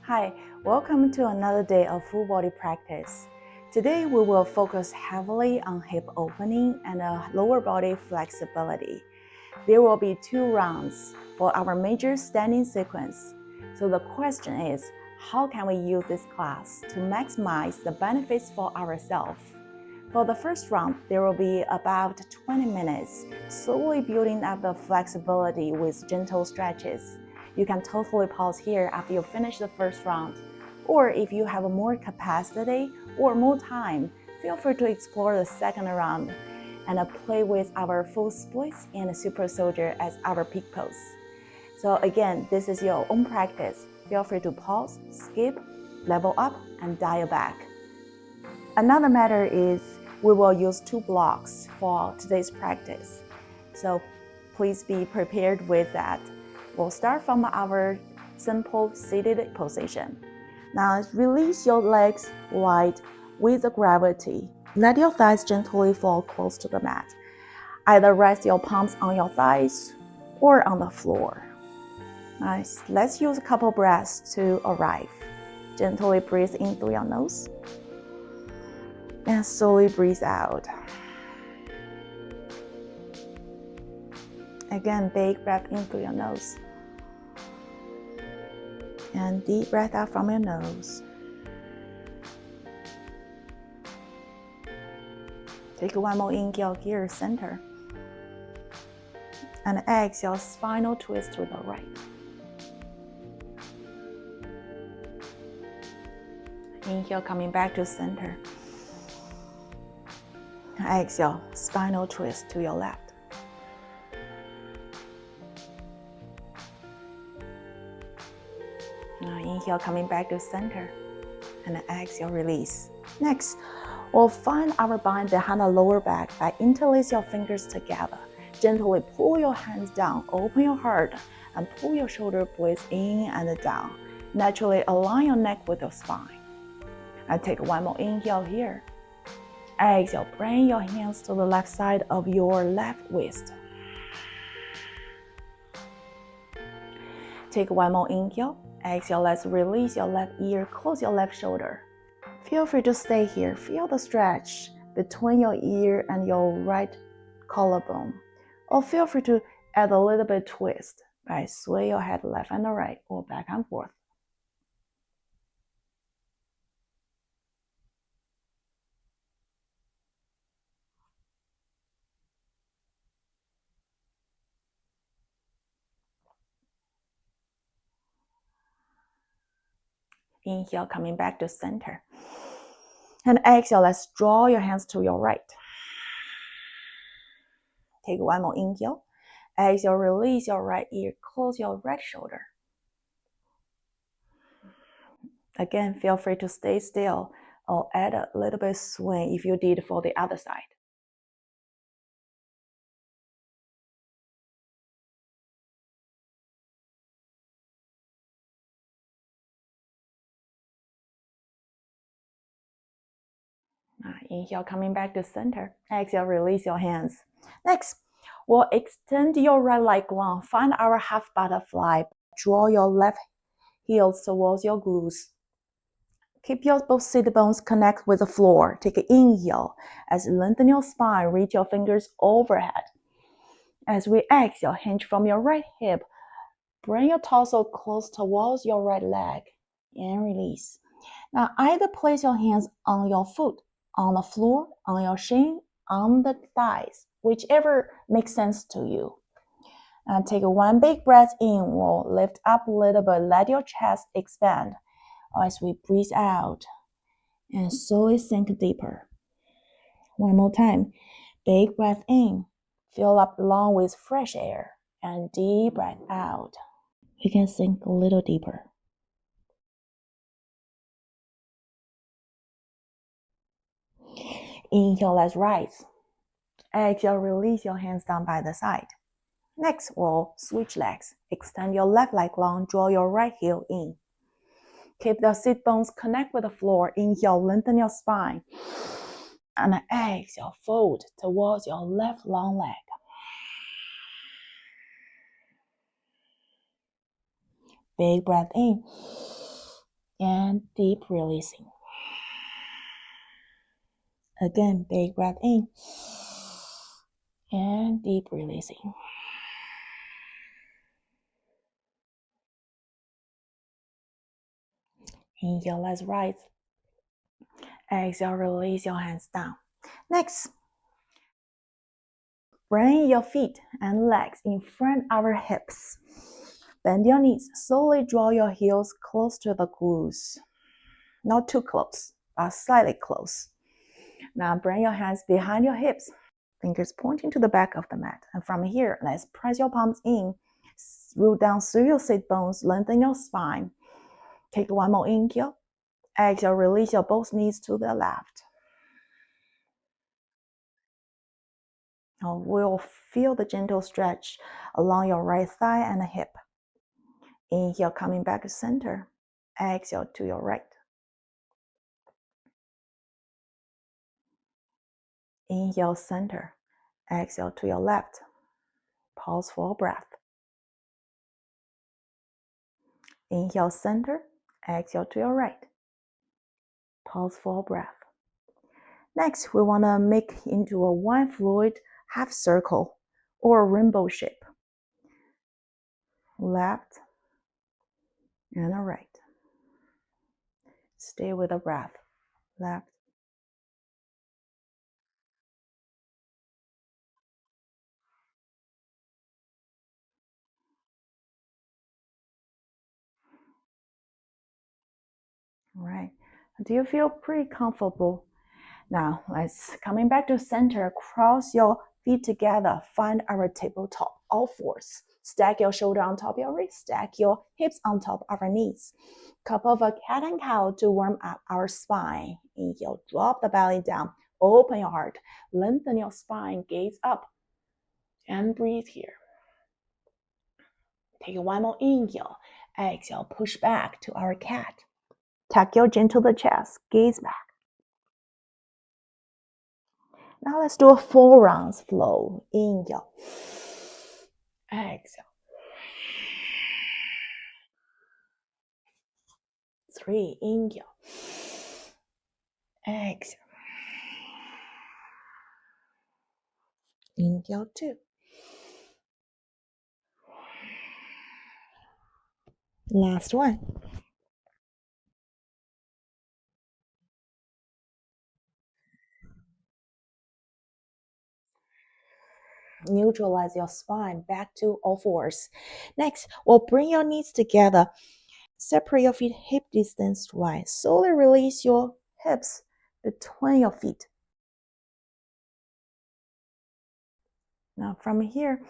Hi, welcome to another day of full body practice. Today we will focus heavily on hip opening and lower body flexibility. There will be 2 rounds for our major standing sequence. So the question is, how can we use this class to maximize the benefits for ourselves? For the first round, there will be about 20 minutes, slowly building up the flexibility with gentle stretches. You can totally pause here after you finish the first round. Or if you have more capacity or more time, feel free to explore the second round and play with our full splits and super soldier as our peak pose. So again, this is your own practice. Feel free to pause, skip, level up, and dial back. Another matter is we will use 2 blocks for today's practice. So please be prepared with that. We'll start from our simple seated position. Now release your legs wide with the gravity. Let your thighs gently fall close to the mat. Either rest your palms on your thighs or on the floor. Nice. Let's use a couple breaths to arrive. Gently breathe in through your nose and slowly breathe out. Again, big breath in through your nose. And deep breath out from your nose. Take one more inhale here, center. And exhale, spinal twist to the right. Inhale, coming back to center. Exhale, spinal twist to your left. Now inhale, coming back to center. And exhale, release. Next, we'll find our bind behind the lower back by interlace your fingers together. Gently pull your hands down, open your heart, and pull your shoulder blades in and down. Naturally align your neck with your spine. And take one more inhale here. Exhale, bring your hands to the left side of your left wrist. Take one more inhale. Exhale, let's release your left ear, close your left shoulder. Feel free to stay here. Feel the stretch between your ear and your right collarbone. Or feel free to add a little bit twist by sway your head left and right or back and forth. Inhale, coming back to center. And exhale, let's draw your hands to your right. Take one more inhale. Exhale, release your right ear, close your right shoulder. Again, feel free to stay still or add a little bit swing if you did for the other side. Inhale, coming back to center. Exhale, release your hands. Next, we'll extend your right leg long. Find our half butterfly. Draw your left heels towards your glutes. Keep your both sit bones connect with the floor. Take an inhale. As you lengthen your spine, reach your fingers overhead. As we exhale, hinge from your right hip. Bring your torso close towards your right leg and release. Now, either place your hands on your foot, on the floor, on your shin, on the thighs, whichever makes sense to you. And take one big breath in. We'll lift up a little bit. Let your chest expand as we breathe out and slowly sink deeper. One more time. Big breath in. Fill up the lung with fresh air and deep breath out. We can sink a little deeper. Inhale, let's rise. Exhale, release your hands down by the side. Next, we'll switch legs. Extend your left leg long, draw your right heel in. Keep the sit bones connect with the floor. Inhale, lengthen your spine. And exhale, fold towards your left long leg. Big breath in. and deep releasing. Again, big breath in and deep releasing. Inhale, let's rise. Exhale, release your hands down. Next, bring your feet and legs in front of your hips. Bend your knees. Slowly draw your heels close to the glutes. Not too close, but slightly close. Now bring your hands behind your hips. Fingers pointing to the back of the mat. And from here, let's press your palms in. Root down through your sit bones. Lengthen your spine. Take one more inhale. Exhale, release your both knees to the left. Now we'll feel the gentle stretch along your right thigh and hip. Inhale, coming back to center. Exhale to your right. Inhale, center. Exhale to your left. Pause for a breath. Inhale, center. Exhale to your right. Pause for a breath. Next, we want to make into a one fluid half circle or rainbow shape. Left and a right. Stay with the breath. Left. All right. Do you feel pretty comfortable? Now, let's coming back to center. Cross your feet together. Find our tabletop. All fours. Stack your shoulder on top of your wrist. Stack your hips on top of our knees. Cup of a cat and cow to warm up our spine. Inhale, drop the belly down. Open your heart. Lengthen your spine. Gaze up. And breathe here. Take one more inhale. Exhale, push back to our cat. Tuck your chin to the chest. Gaze back. Now let's do a 4 rounds flow. Inhale. Exhale. 3, inhale. Exhale. Inhale 2. Last one. Neutralize your spine back to all fours. Next, we'll bring your knees together. Separate your feet hip distance wide. Slowly release your hips between your feet. Now from here,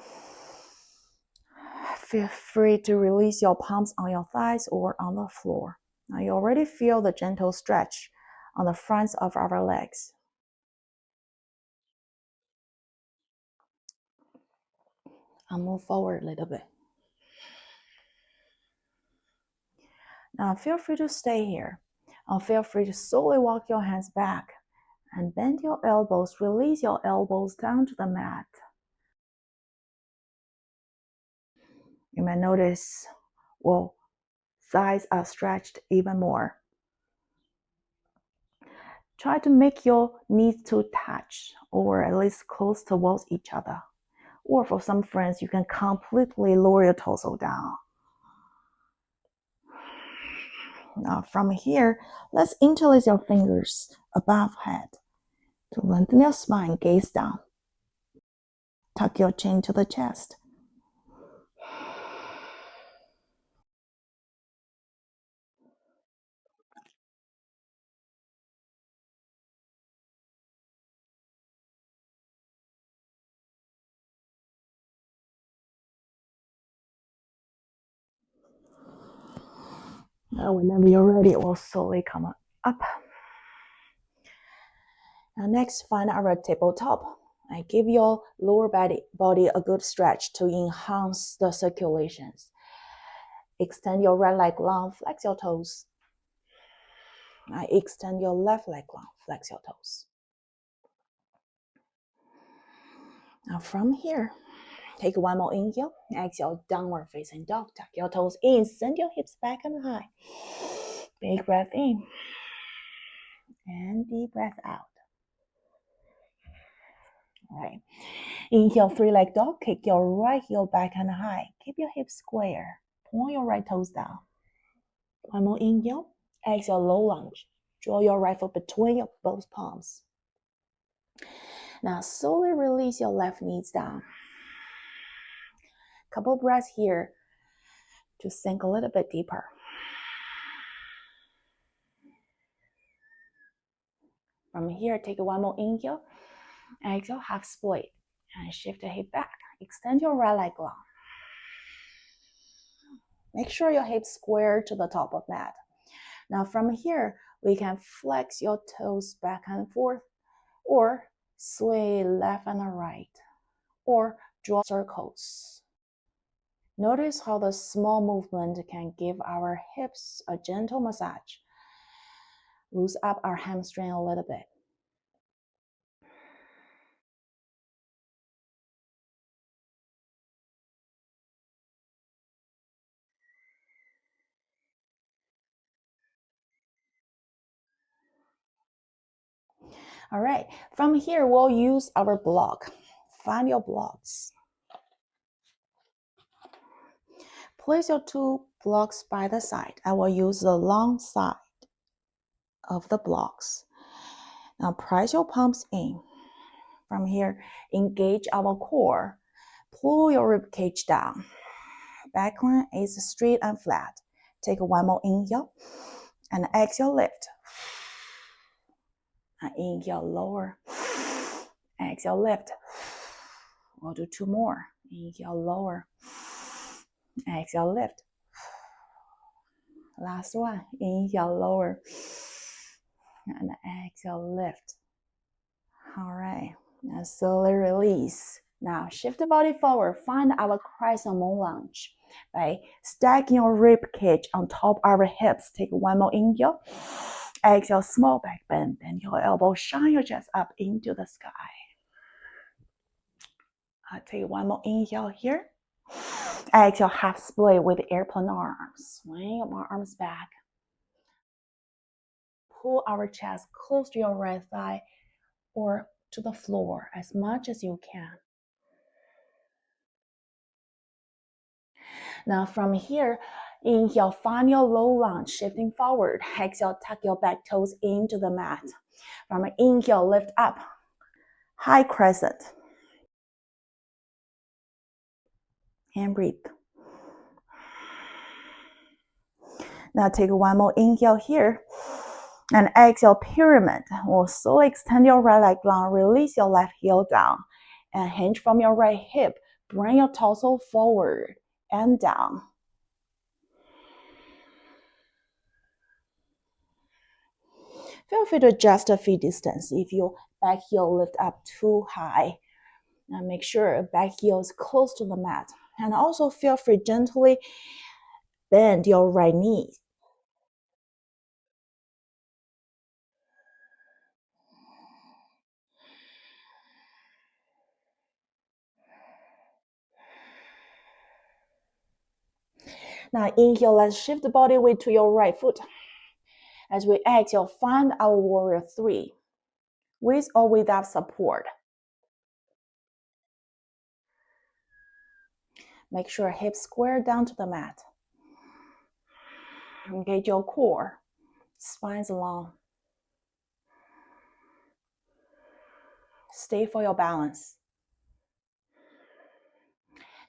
feel free to release your palms on your thighs or on the floor. Now you already feel the gentle stretch on the fronts of our legs. I'll move forward a little bit. Now feel free to stay here. Feel free to slowly walk your hands back and bend your elbows. Release your elbows down to the mat. You may notice, well, thighs are stretched even more. Try to make your knees to touch or at least close towards each other. Or for some friends, you can completely lower your torso down. Now from here, let's interlace your fingers above head to lengthen your spine, gaze down. Tuck your chin to the chest. Now whenever you're ready, it will slowly come up. Now next, find our tabletop. And give your lower body a good stretch to enhance the circulations. Extend your right leg long, flex your toes. Now extend your left leg long, flex your toes. Now from here, take one more inhale. Exhale, downward facing dog. Tuck your toes in, send your hips back and high. Big breath in and deep breath out. All right. Inhale, three-leg dog. Kick your right heel back and high. Keep your hips square. Point your right toes down. One more inhale. Exhale, low lunge. Draw your right foot between your both palms. Now slowly release your left knees down. Couple breaths here to sink a little bit deeper. From here, take one more inhale. Exhale, half split. And shift the hip back. Extend your right leg long. Make sure your hips square to the top of mat. Now from here, we can flex your toes back and forth, or sway left and right, or draw circles. Notice how the small movement can give our hips a gentle massage. Loose up our hamstring a little bit. All right, from here, we'll use our block. Find your blocks. Place your two blocks by the side. I will use the long side of the blocks. Now press your palms in. From here, engage our core. Pull your rib cage down. Backline is straight and flat. Take one more inhale and exhale, lift. And inhale, lower. Exhale, lift. We'll do two more. Inhale, lower. Exhale, lift. Last one. Inhale, lower. And exhale, lift. All right. Now slowly release. Now shift the body forward. Find our crescent moon lunge. By stacking your rib cage on top of our hips. Take one more inhale. Exhale, small back bend. Bend your elbow. Shine your chest up into the sky. Take one more inhale here. Exhale, half split with airplane arms. Swing your arms back. Pull our chest close to your right thigh or to the floor as much as you can. Now from here, inhale, find your low lunge, shifting forward. Exhale, tuck your back toes into the mat. From inhale, lift up, high crescent. And breathe. Now take one more inhale here. And exhale, pyramid. We'll slowly extend your right leg long, release your left heel down. And hinge from your right hip. Bring your torso forward and down. Feel free to adjust the feet distance if your back heel lift up too high. Now make sure back heel is close to the mat. And also feel free to gently bend your right knee. Now inhale, let's shift the body weight to your right foot. As we exhale, find our warrior three, with or without support. Make sure hips square down to the mat. Engage your core, spines long. Stay for your balance.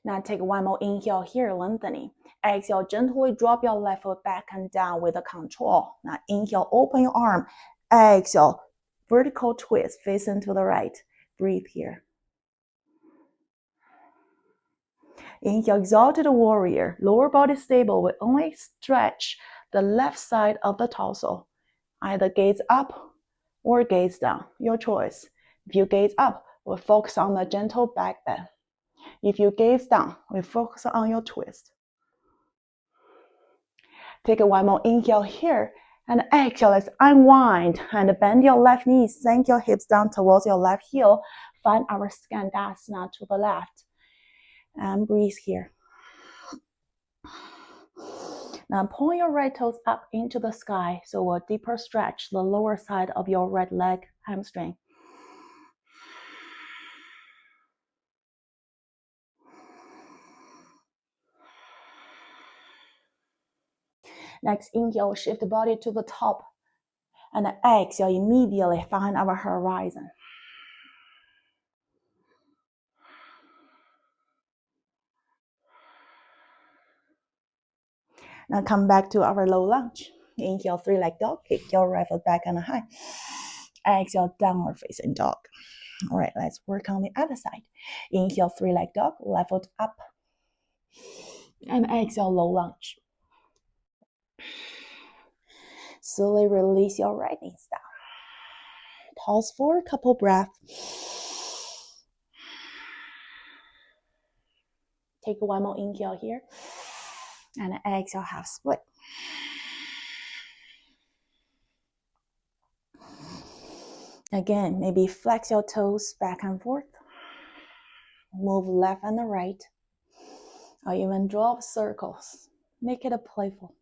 Now take one more inhale here, lengthening. Exhale, gently drop your left foot back and down with a control. Now inhale, open your arm. Exhale, vertical twist, facing to the right. Breathe here. Inhale, exalted warrior. Lower body stable. We only stretch the left side of the torso. Either gaze up or gaze down. Your choice. If you gaze up, we focus on the gentle back bend. If you gaze down, we focus on your twist. Take one more inhale here. And exhale, let's unwind and bend your left knee. Sink your hips down towards your left heel. Find our Skandasana to the left. And breathe here. Now point your right toes up into the sky, so we'll deeper stretch the lower side of your right leg hamstring. Next, inhale, shift the body to the top, and exhale, immediately find our horizon. Now come back to our low lunge. Inhale, three-leg dog, kick your right foot back and high. Exhale, downward facing dog. All right, let's work on the other side. Inhale, three-leg dog, left foot up. And exhale, low lunge. Slowly release your right knees down. Pause for a couple breaths. Take one more inhale here. And exhale, half split. Again, maybe flex your toes back and forth. Move left and right. Or even draw up circles. Make it a playful.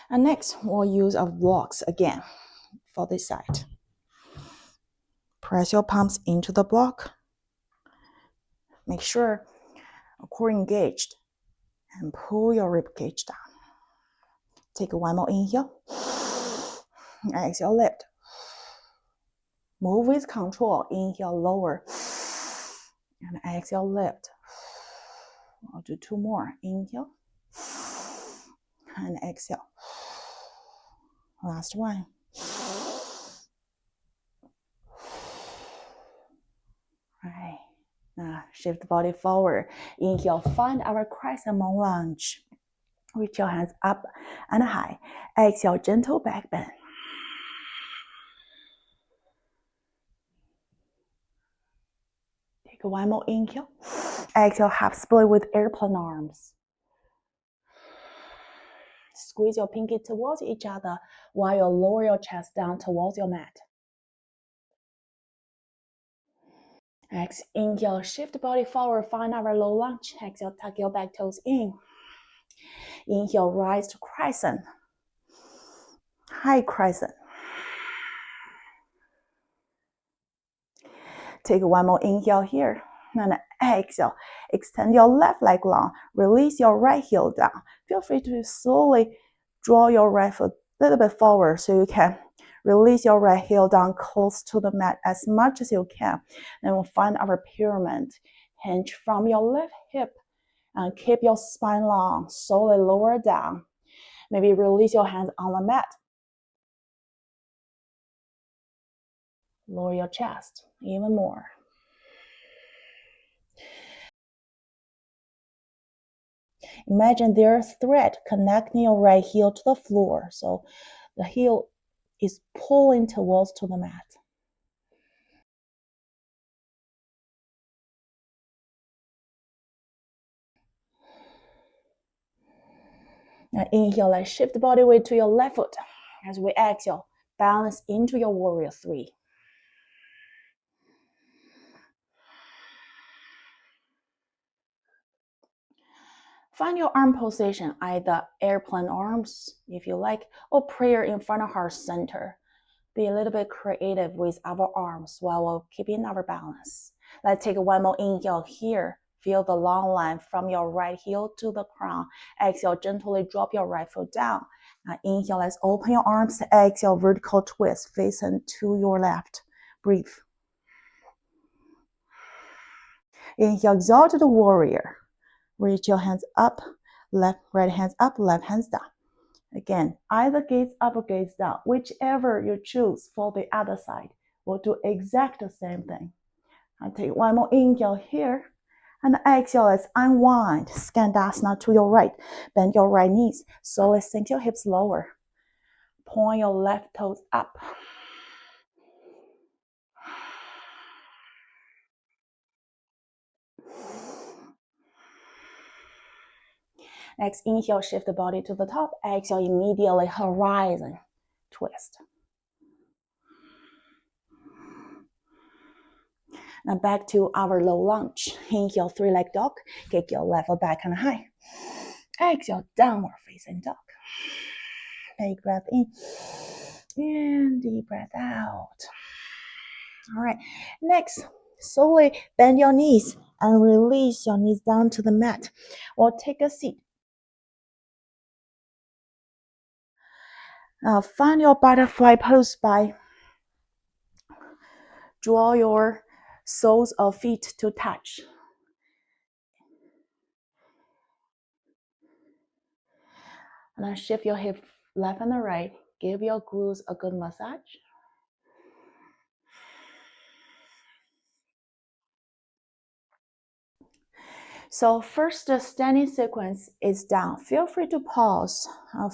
And next, we'll use our blocks again for this side. Press your palms into the block. Make sure core engaged and pull your rib cage down. Take one more inhale. Exhale, lift. Move with control. Inhale, lower. And exhale, lift. I'll do two more. Inhale. And exhale. Last one. All right. Now shift the body forward. Inhale, find our crescent moon lunge. Reach your hands up and high. Exhale, gentle back bend. Take one more inhale. Exhale, half split with airplane arms. Squeeze your pinky towards each other while you lower your chest down towards your mat. Exhale, inhale, shift the body forward, find our low lunge. Exhale, tuck your back toes in. Inhale, rise to crescent. High crescent. Take one more inhale here. And exhale, extend your left leg long. Release your right heel down. Feel free to slowly draw your right foot a little bit forward so you can release your right heel down close to the mat as much as you can. Then we'll find our pyramid. Hinge from your left hip and keep your spine long. Slowly lower down. Maybe release your hands on the mat. Lower your chest even more. Imagine there's a thread connecting your right heel to the floor. So the heel is pulling towards to the mat. Now inhale, let's shift the body weight to your left foot. As we exhale, balance into your warrior three. Find your arm position, either airplane arms, if you like, or prayer in front of heart center. Be a little bit creative with our arms while we're keeping our balance. Let's take one more inhale here. Feel the long line from your right heel to the crown. Exhale, gently drop your right foot down. Now inhale, let's open your arms. Exhale, vertical twist, facing to your left. Breathe. Inhale, exalted warrior. Reach your hands up, right hands up, left hands down. Again, either gaze up or gaze down, whichever you choose for the other side. We'll do exact the same thing. I'll take one more inhale here, and exhale, let's unwind. Skandasana to your right. Bend your right knees. Slowly sink your hips lower. Point your left toes up. Next, inhale, shift the body to the top. Exhale, immediately horizon twist. Now back to our low lunge. Inhale, three-leg dog. Kick your left foot back and high. Exhale, downward facing dog. Big breath in. And deep breath out. All right. Next, slowly bend your knees and release your knees down to the mat. Or take a seat. Now find your butterfly pose by draw your soles of feet to touch. And then shift your hip left and right. Give your glutes a good massage. So first, the standing sequence is down. Feel free to pause.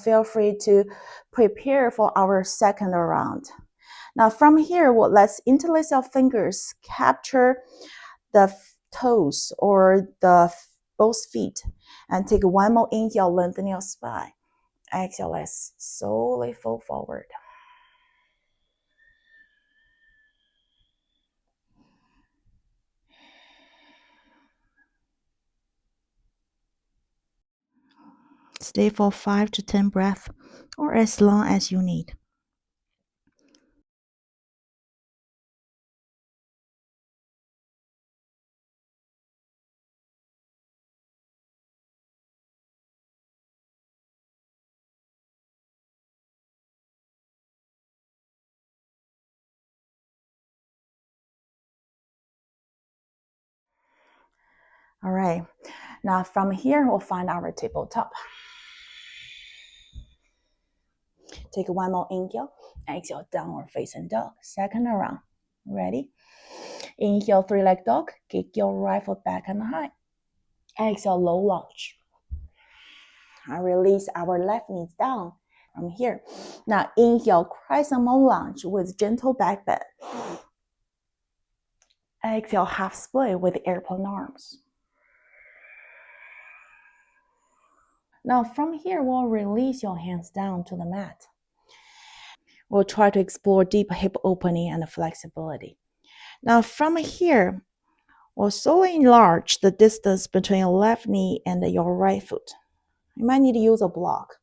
Feel free to prepare for our second round. Now from here, let's interlace our fingers, capture the toes or both feet, and take one more inhale, lengthen your spine. Exhale, let's slowly fold forward. Stay for 5 to 10 breaths or as long as you need. All right, now from here, we'll find our tabletop. Take one more inhale, exhale, downward facing dog. Second round. Ready? Inhale, three-leg dog. Kick your right foot back and high. Exhale, low lunge. And release our left knee down from here. Now inhale, crescent moon lunge with gentle back bend. Exhale, half split with airplane arms. Now from here, we'll release your hands down to the mat. We'll try to explore deep hip opening and flexibility. Now from here, we'll slowly enlarge the distance between your left knee and your right foot. You might need to use a block.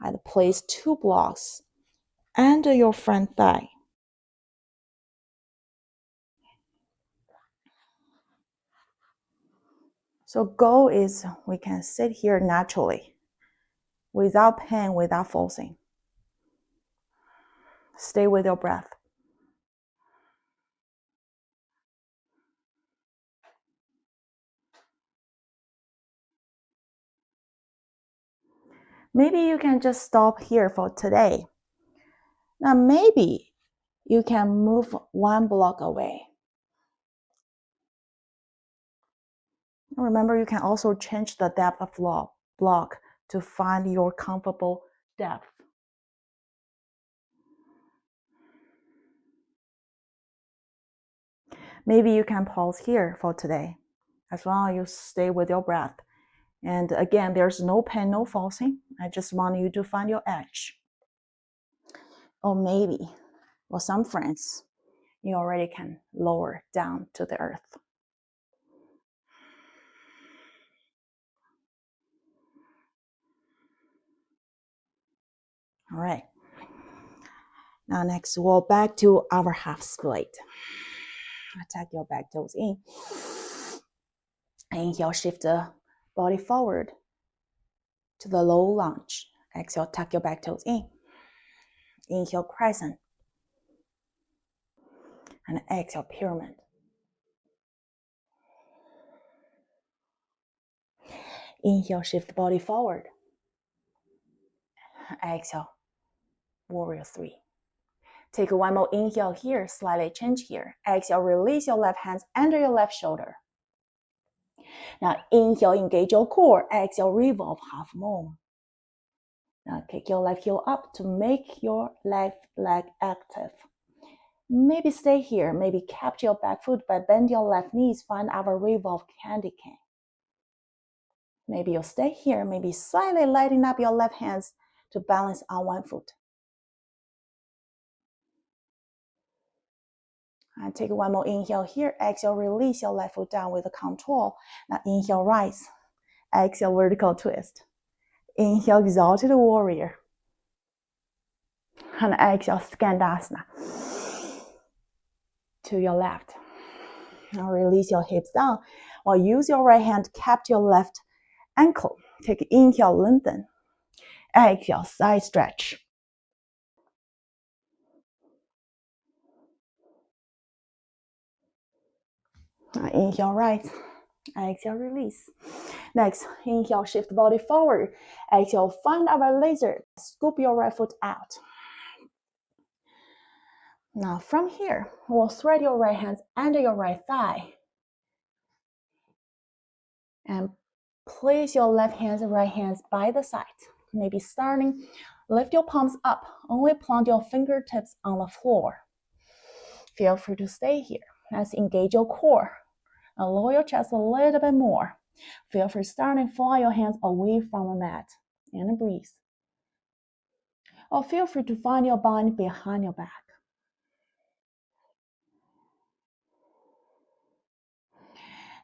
I'd place 2 blocks under your front thigh. So goal is we can sit here naturally, without pain, without forcing. Stay with your breath. Maybe you can just stop here for today. Now maybe you can move 1 block away. Remember, you can also change the depth of block to find your comfortable depth. Maybe you can pause here for today, as long as you stay with your breath. And again, there's no pain, no forcing. I just want you to find your edge. Or maybe, for some friends, you already can lower down to the earth. All right. Now next, we'll back to our half split. Tuck your back toes in. Inhale, shift the body forward to the low lunge. Exhale, tuck your back toes in. Inhale, crescent. And exhale, pyramid. Inhale, shift the body forward. Exhale, warrior 3. Take one more inhale here, slightly change here. Exhale, release your left hands under your left shoulder. Now inhale, engage your core. Exhale, revolve half moon. Now kick your left heel up to make your left leg active. Maybe stay here. Maybe capture your back foot by bend your left knees. Find our revolve candy cane. Maybe you'll stay here, maybe slightly lighten up your left hands to balance on one foot. And take one more inhale here. Exhale, release your left foot down with a control. Now inhale, rise. Exhale, vertical twist. Inhale, exalted warrior. And exhale, skandasana. To your left. Now release your hips down. Or use your right hand to cap your left ankle. Take inhale, lengthen. Exhale, side stretch. Now inhale, rise. Exhale, release. Next, inhale, shift body forward. Exhale, find our laser. Scoop your right foot out. Now from here, we'll thread your right hands under your right thigh. And place your left hands and right hands by the side. Maybe starting, lift your palms up. Only plant your fingertips on the floor. Feel free to stay here. Let's engage your core. And lower your chest a little bit more. Feel free starting, fly your hands away from the mat. And breathe. Or feel free to find your bind behind your back.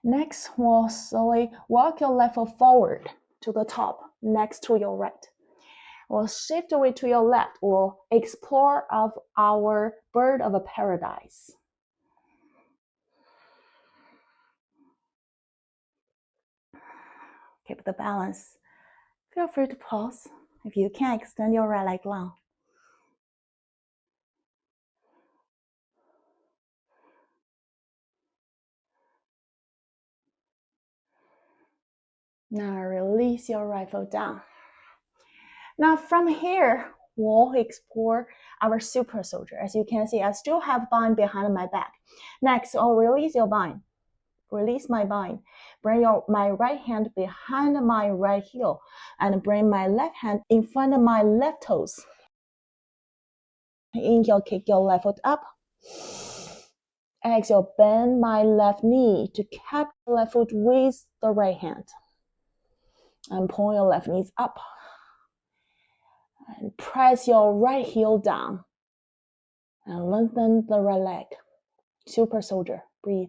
Next, we'll slowly walk your left foot forward to the top, next to your right. We'll shift away to your left. We'll explore of our bird of paradise. Keep the balance. Feel free to pause. If you can, extend your right leg long. Now release your right foot down. Now from here, we'll explore our super soldier. As you can see, I still have bind behind my back. Next, I'll release your bind. Release my bind. Bring my right hand behind my right heel and bring my left hand in front of my left toes. Inhale, kick your left foot up. Exhale, bend my left knee to cap the left foot with the right hand. And pull your left knees up. And press your right heel down. And lengthen the right leg. Super soldier. Breathe.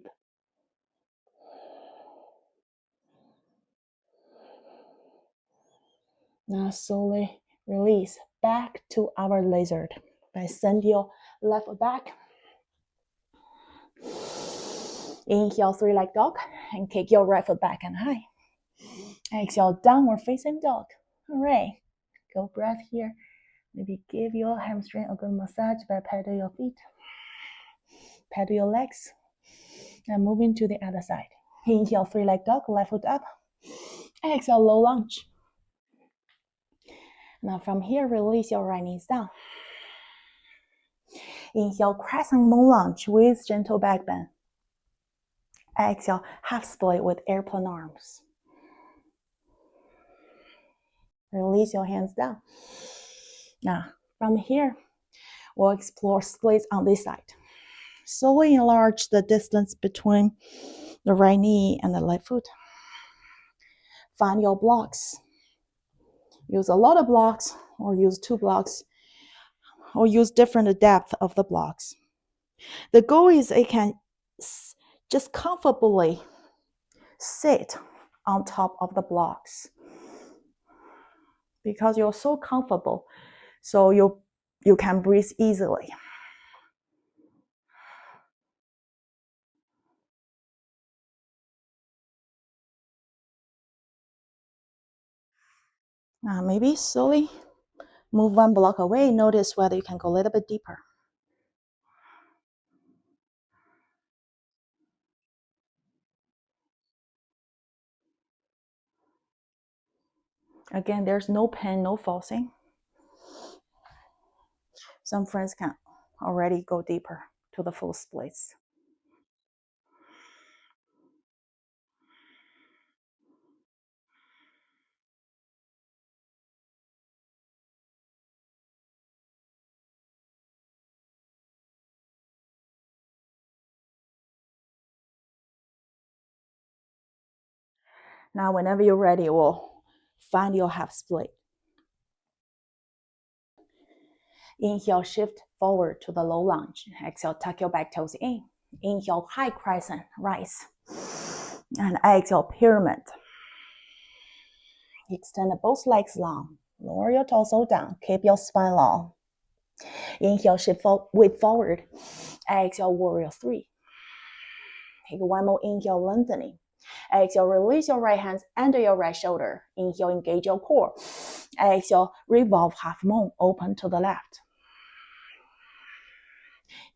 Now slowly release back to our lizard. By send your left foot back. Inhale, three-leg dog, and kick your right foot back and high. Exhale, downward facing dog. All right, go breath here. Maybe give your hamstring a good massage by pedal your feet, pedal your legs, and moving to the other side. Inhale, three-leg dog, left foot up. Exhale, low lunge. Now from here, release your right knees down. Inhale, crescent moon lunge with gentle back bend. Exhale, half split with airplane arms. Release your hands down. Now, from here, we'll explore splits on this side. Slowly enlarge the distance between the right knee and the left foot. Find your blocks. Use a lot of blocks, or use 2 blocks, or use different depth of the blocks. The goal is it can just comfortably sit on top of the blocks because you're so comfortable, so you can breathe easily. Maybe slowly move one block away. Notice whether you can go a little bit deeper. Again, there's no pain, no forcing. Some friends can already go deeper to the full splits. Now, whenever you're ready, we'll find your half split. Inhale, shift forward to the low lunge. Exhale, tuck your back toes in. Inhale, high crescent, rise. And exhale, pyramid. Extend both legs long. Lower your torso down. Keep your spine long. Inhale, shift weight forward. Exhale, warrior three. Take one more inhale, lengthening. Exhale, release your right hands under your right shoulder. Inhale, engage your core. Exhale, revolve half moon, open to the left.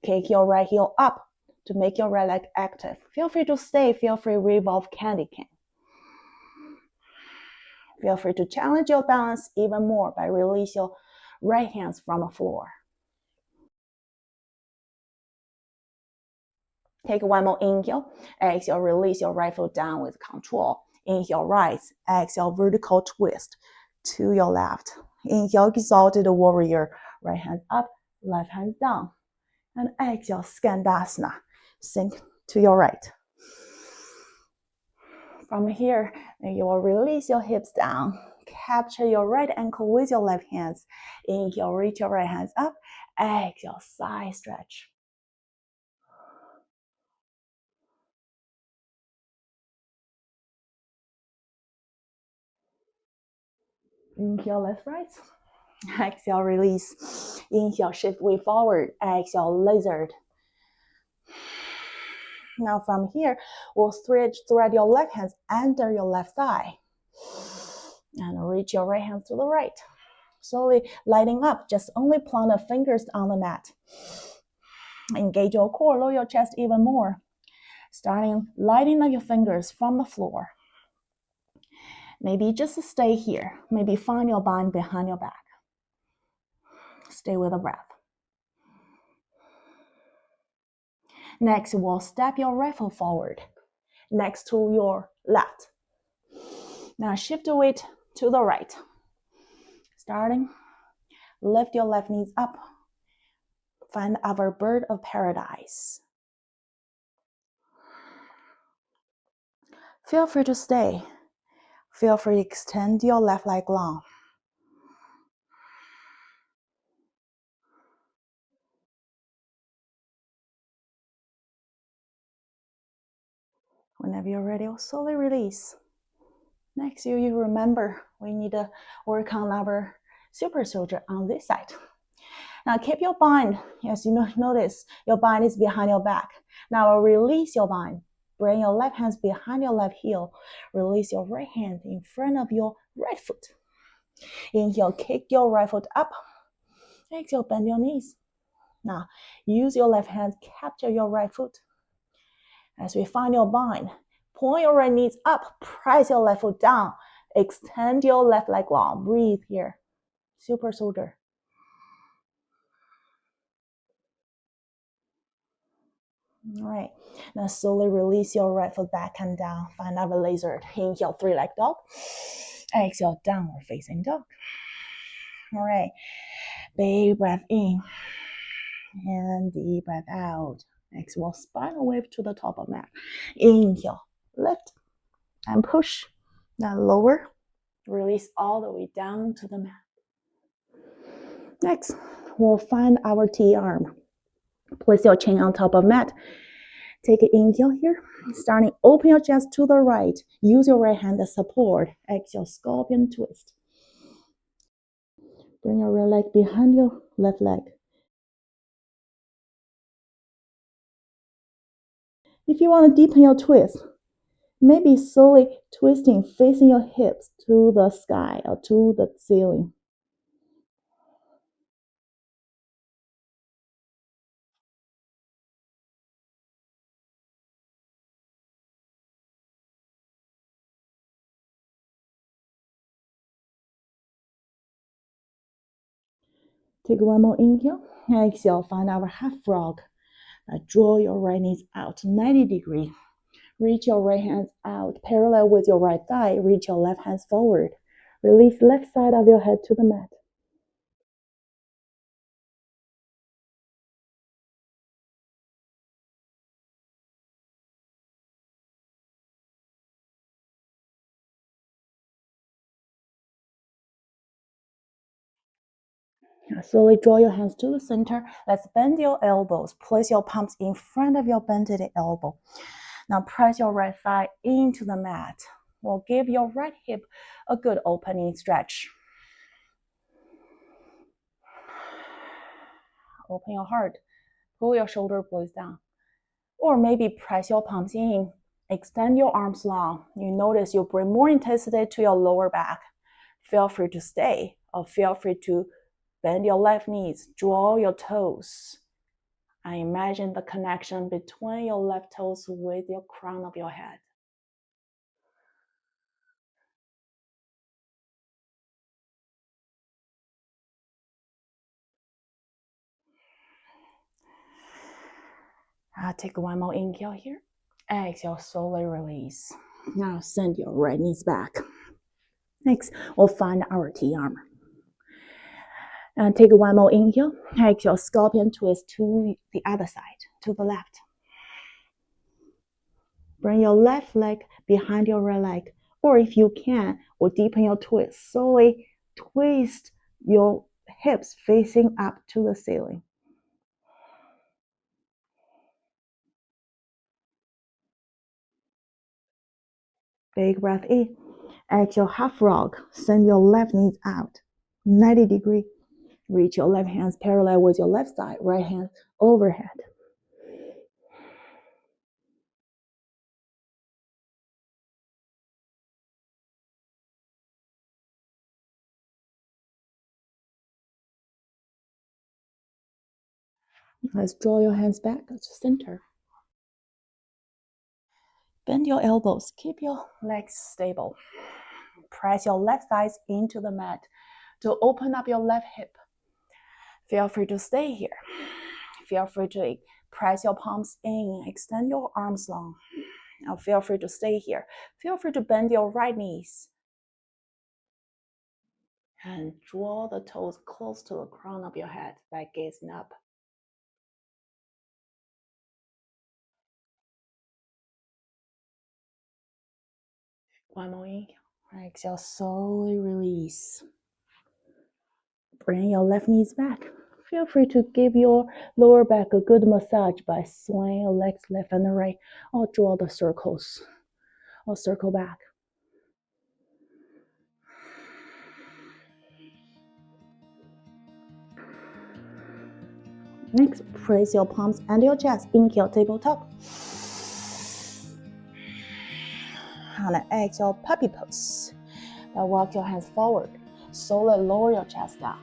Kick your right heel up to make your right leg active. Feel free to stay. Feel free to revolve candy cane. Feel free to challenge your balance even more by release your right hands from the floor. Take one more inhale. Exhale, release your right foot down with control. Inhale, rise. Exhale, vertical twist to your left. Inhale, exalted warrior. Right hand up, left hand down. And exhale, Skandasana. Sink to your right. From here, you will release your hips down. Capture your right ankle with your left hands. Inhale, reach your right hands up. Exhale, side stretch. Inhale, left, right. Exhale, release. Inhale, shift weight forward. Exhale, lizard. Now from here, we'll thread your left hands under your left thigh. And reach your right hand to the right. Slowly lighting up, just only plant the fingers on the mat. Engage your core, lower your chest even more. Starting lighting up your fingers from the floor. Maybe just stay here. Maybe find your bind behind your back. Stay with the breath. Next, we'll step your right foot forward next to your left. Now shift the weight to the right. Starting, lift your left knees up. Find our bird of paradise. Feel free to stay. Feel free to extend your left leg long. Whenever you're ready, we'll slowly release. Next, you remember we need to work on our super soldier on this side. Now keep your bind. As you notice, your bind is behind your back. Now release your bind. Bring your left hands behind your left heel. Release your right hand in front of your right foot. Inhale, kick your right foot up. Exhale, bend your knees. Now, use your left hand, capture your right foot. As we find your bind, point your right knees up, press your left foot down, extend your left leg long. Breathe here. Super soldier. All right, now slowly release your right foot back and down. Find our lizard. Inhale, three-leg dog. Exhale, downward facing dog. All right, big breath in and deep breath out. Exhale, spinal wave to the top of mat. Inhale, lift and push. Now lower, release all the way down to the mat. Next, we'll find our T-arm. Place your chin on top of mat. Take an inhale here. Starting, open your chest to the right. Use your right hand as support. Exhale, scorpion twist. Bring your right leg behind your left leg. If you want to deepen your twist, maybe slowly twisting, facing your hips to the sky or to the ceiling. Take one more inhale. Exhale, find our half frog. Now draw your right knees out 90 degrees. Reach your right hands out parallel with your right thigh. Reach your left hands forward. Release left side of your head to the mat. Now slowly draw your hands to the center. Let's bend your elbows. Place your palms in front of your bended elbow. Now press your right thigh into the mat. We'll give your right hip a good opening stretch. Open your heart. Pull your shoulder blades down. Or maybe press your palms in. Extend your arms long. You notice you bring more intensity to your lower back. Feel free to stay, or feel free to bend your left knees, draw your toes. And imagine the connection between your left toes with your crown of your head. Take one more inhale here. Exhale, slowly release. Now send your right knees back. Next, we'll find our T-arm. And take one more inhale. Exhale, scorpion twist to the other side, to the left. Bring your left leg behind your right leg. Or if you can, or deepen your twist. Slowly twist your hips facing up to the ceiling. Big breath in. Exhale, half frog. Send your left knees out. 90 degree. Reach your left hands parallel with your left side. Right hand overhead. Let's draw your hands back to center. Bend your elbows. Keep your legs stable. Press your left thighs into the mat to open up your left hip. Feel free to stay here. Feel free to press your palms in. Extend your arms long. Now feel free to stay here. Feel free to bend your right knees. And draw the toes close to the crown of your head by gazing up. One more inhale. Exhale, slowly release. Bring your left knees back. Feel free to give your lower back a good massage by swaying your legs left and right, or draw the circles, or circle back. Next, place your palms under your chest. Inhale, tabletop. And exhale, puppy pose. Now walk your hands forward. Slowly lower your chest down.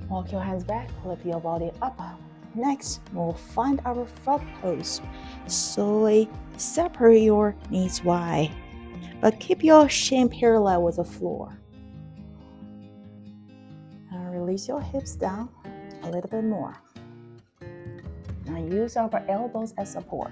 Walk your hands back, lift your body up. Next, we'll find our frog pose. Slowly separate your knees wide, but keep your shin parallel with the floor. And release your hips down a little bit more. Now use our elbows as support.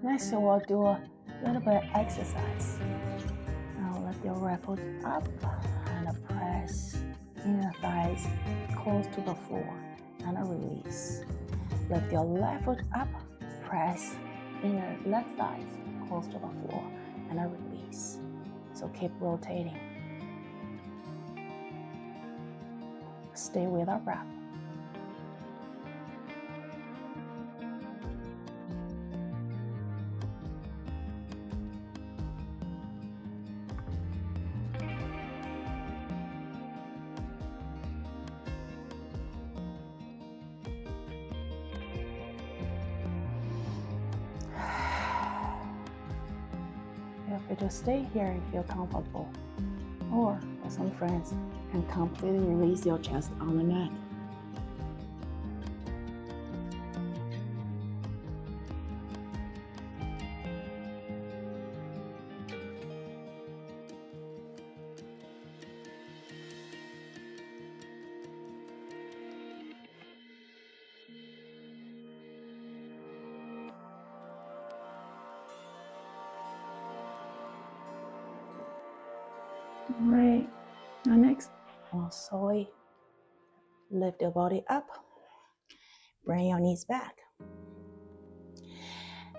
Next, we'll do a little bit of exercise. Now lift your right foot up and press inner thighs close to the floor and release. Lift your left foot up, press inner left thighs close to the floor and release. So keep rotating. Stay with our breath. Feel free to stay here if you're comfortable, or for some friends, can completely release your chest on the mat. Alright, now next, we'll slowly lift your body up. Bring your knees back.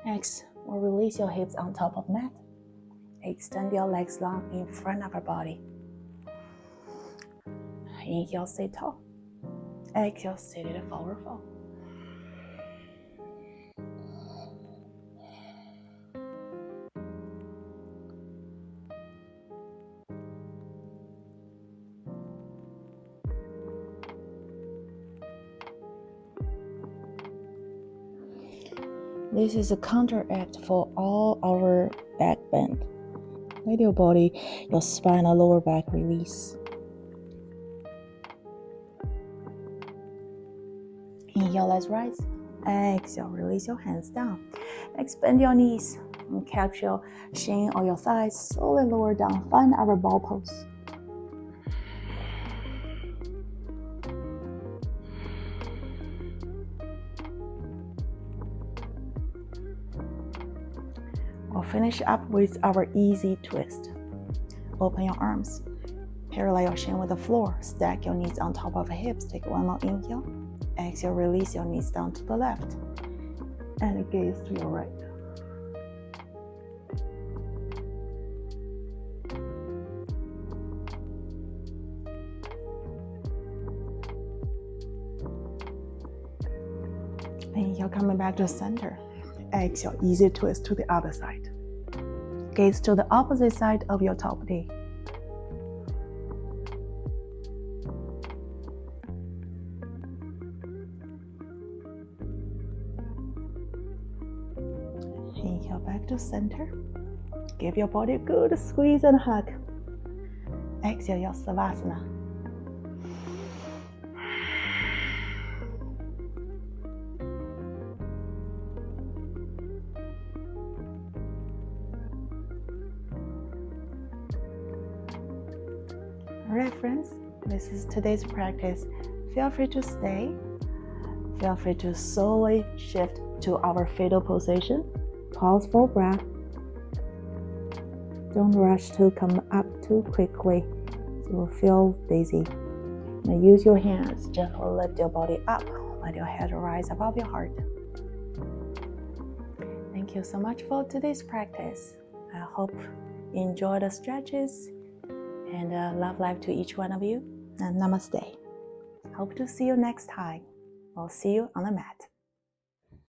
Next, we'll release your hips on top of mat. Extend your legs long in front of your body. Inhale, sit tall. Exhale, seated forward fold. This is a counteract for all our back bend. Let your body, your spine and lower back release. Inhale, let's rise. Exhale, release your hands down. Expand your knees and catch your shin or your thighs. Slowly lower down. Find our ball pose. We'll finish up with our easy twist. Open your arms. Parallel your shin with the floor. Stack your knees on top of the hips. Take one more inhale. Exhale, release your knees down to the left. And gaze to your right. Inhale, coming back to center. Exhale, easy twist to the other side. Gaze to the opposite side of your top knee. Inhale, back to center. Give your body a good squeeze and hug. Exhale, your Savasana. Alright friends, this is today's practice. Feel free to stay. Feel free to slowly shift to our fetal position. Pause for breath. Don't rush to come up too quickly. You will feel dizzy. Now use your hands. Gently lift your body up. Let your head rise above your heart. Thank you so much for today's practice. I hope you enjoy the stretches. And love life to each one of you. And namaste. Hope to see you next time. I'll see you on the mat.